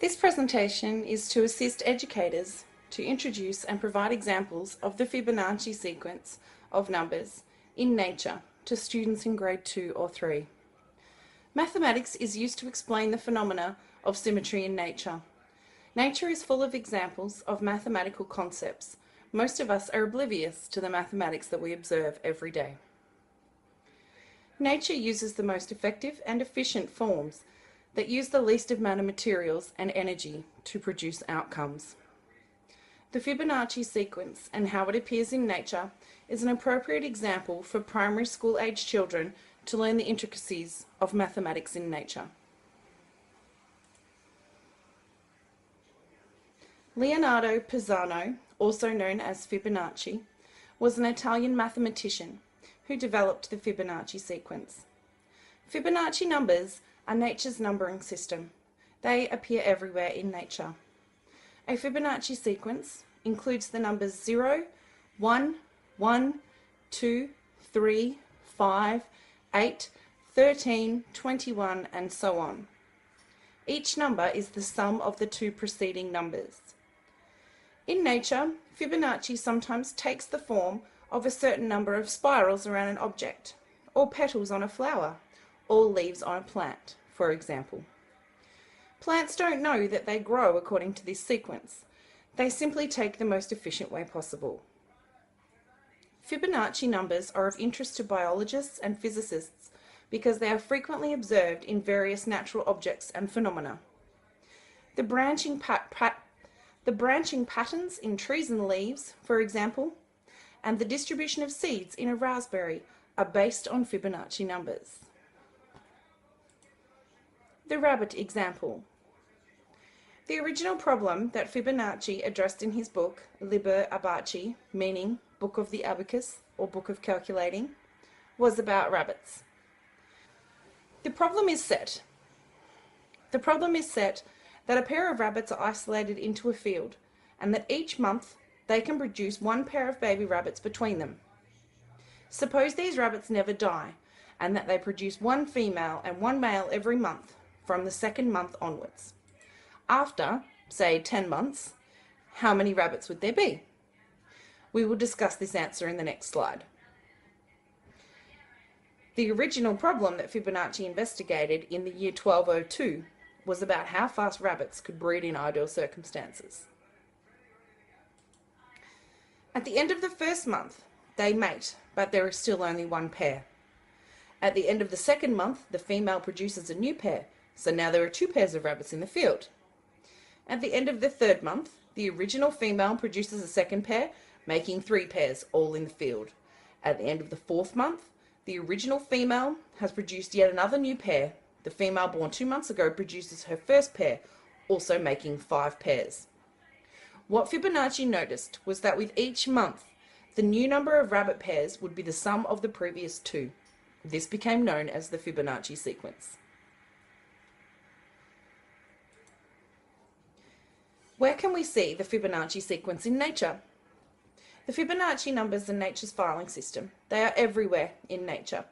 This presentation is to assist educators to introduce and provide examples of the Fibonacci sequence of numbers in nature to students in grade 2 or 3. Mathematics is used to explain the phenomena of symmetry in nature. Nature is full of examples of mathematical concepts. Most of us are oblivious to the mathematics that we observe every day. Nature uses the most effective and efficient forms that use the least amount of materials and energy to produce outcomes. The Fibonacci sequence and how it appears in nature is an appropriate example for primary school age children to learn the intricacies of mathematics in nature. Leonardo Pisano, also known as Fibonacci, was an Italian mathematician who developed the Fibonacci sequence. Fibonacci numbers are nature's numbering system. They appear everywhere in nature. A Fibonacci sequence includes the numbers 0, 1, 1, 2, 3, 5, 8, 13, 21, and so on. Each number is the sum of the two preceding numbers. In nature, Fibonacci sometimes takes the form of a certain number of spirals around an object, or petals on a flower, or leaves on a plant, for example. Plants don't know that they grow according to this sequence. They simply take the most efficient way possible. Fibonacci numbers are of interest to biologists and physicists because they are frequently observed in various natural objects and phenomena. The branching patterns in trees and leaves, for example, and the distribution of seeds in a raspberry are based on Fibonacci numbers. The rabbit example. The original problem that Fibonacci addressed in his book, Liber Abaci, meaning Book of the Abacus or Book of Calculating, was about rabbits. The problem is set that a pair of rabbits are isolated into a field and that each month they can produce one pair of baby rabbits between them. Suppose these rabbits never die and that they produce one female and one male every month from the second month onwards. After, say, 10 months, how many rabbits would there be? We will discuss this answer in the next slide. The original problem that Fibonacci investigated in the year 1202 was about how fast rabbits could breed in ideal circumstances. At the end of the first month, they mate, but there is still only one pair. At the end of the second month, the female produces a new pair, so now there are two pairs of rabbits in the field. At the end of the third month, the original female produces a second pair, making 3 pairs, all in the field. At the end of the fourth month, the original female has produced yet another new pair. The female born 2 months ago produces her first pair, also making 5 pairs. What Fibonacci noticed was that with each month, the new number of rabbit pairs would be the sum of the previous 2. This became known as the Fibonacci sequence. Where can we see the Fibonacci sequence in nature? The Fibonacci numbers are nature's filing system. They are everywhere in nature.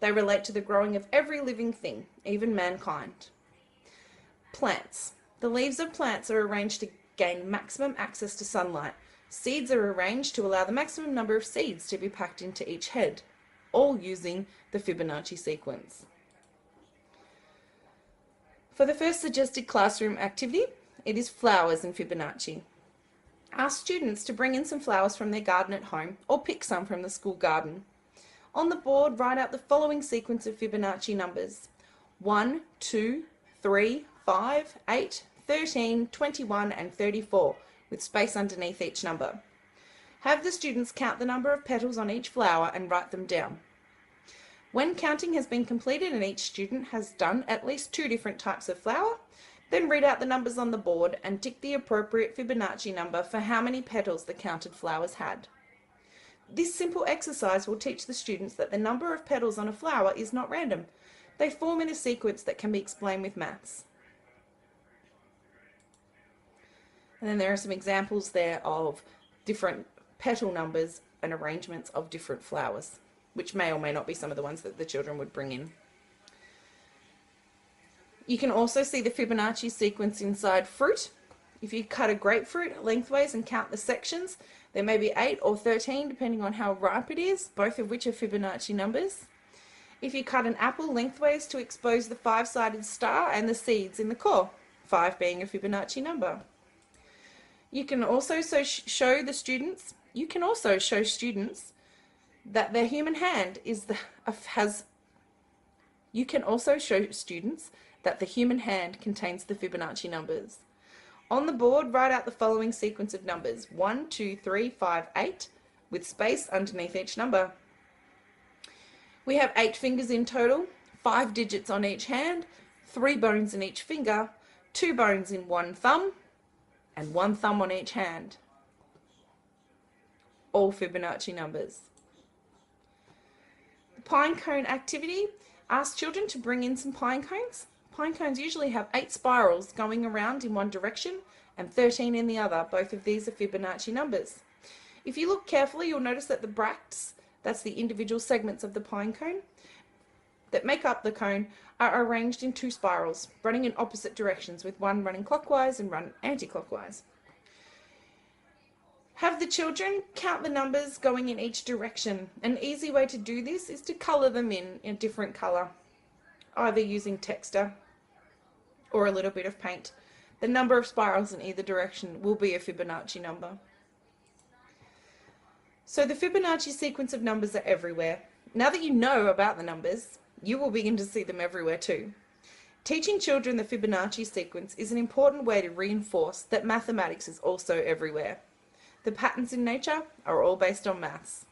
They relate to the growing of every living thing, even mankind. Plants. The leaves of plants are arranged to gain maximum access to sunlight. Seeds are arranged to allow the maximum number of seeds to be packed into each head, all using the Fibonacci sequence. For the first suggested classroom activity, it is flowers in Fibonacci. Ask students to bring in some flowers from their garden at home or pick some from the school garden. On the board, write out the following sequence of Fibonacci numbers: 1, 2, 3, 5, 8, 13, 21, and 34, with space underneath each number. Have the students count the number of petals on each flower and write them down. When counting has been completed and each student has done at least 2 different types of flower, then read out the numbers on the board and tick the appropriate Fibonacci number for how many petals the counted flowers had. This simple exercise will teach the students that the number of petals on a flower is not random. They form in a sequence that can be explained with maths. And then there are some examples there of different petal numbers and arrangements of different flowers, which may or may not be some of the ones that the children would bring in. You can also see the Fibonacci sequence inside fruit. If you cut a grapefruit lengthways and count the sections, there may be 8 or 13 depending on how ripe it is, both of which are Fibonacci numbers. If you cut an apple lengthways to expose the 5-sided star and the seeds in the core, 5 being a Fibonacci number. You can also show students that their human hand contains the Fibonacci numbers. On the board, write out the following sequence of numbers: 1, 2, 3, 5, 8, with space underneath each number. We have 8 fingers in total, 5 digits on each hand, 3 bones in each finger, 2 bones in one thumb, and 1 thumb on each hand. All Fibonacci numbers. The pine cone activity asks children to bring in some pine cones. Pine cones usually have 8 spirals going around in one direction and 13 in the other. Both of these are Fibonacci numbers. If you look carefully, you'll notice that the bracts, that's the individual segments of the pine cone, that make up the cone are arranged in 2 spirals, running in opposite directions, with one running clockwise and one anti-clockwise. Have the children count the numbers going in each direction. An easy way to do this is to colour them in a different colour, either using texture or a little bit of paint. The number of spirals in either direction will be a Fibonacci number. So the Fibonacci sequence of numbers are everywhere. Now that you know about the numbers, you will begin to see them everywhere too. Teaching children the Fibonacci sequence is an important way to reinforce that mathematics is also everywhere. The patterns in nature are all based on maths.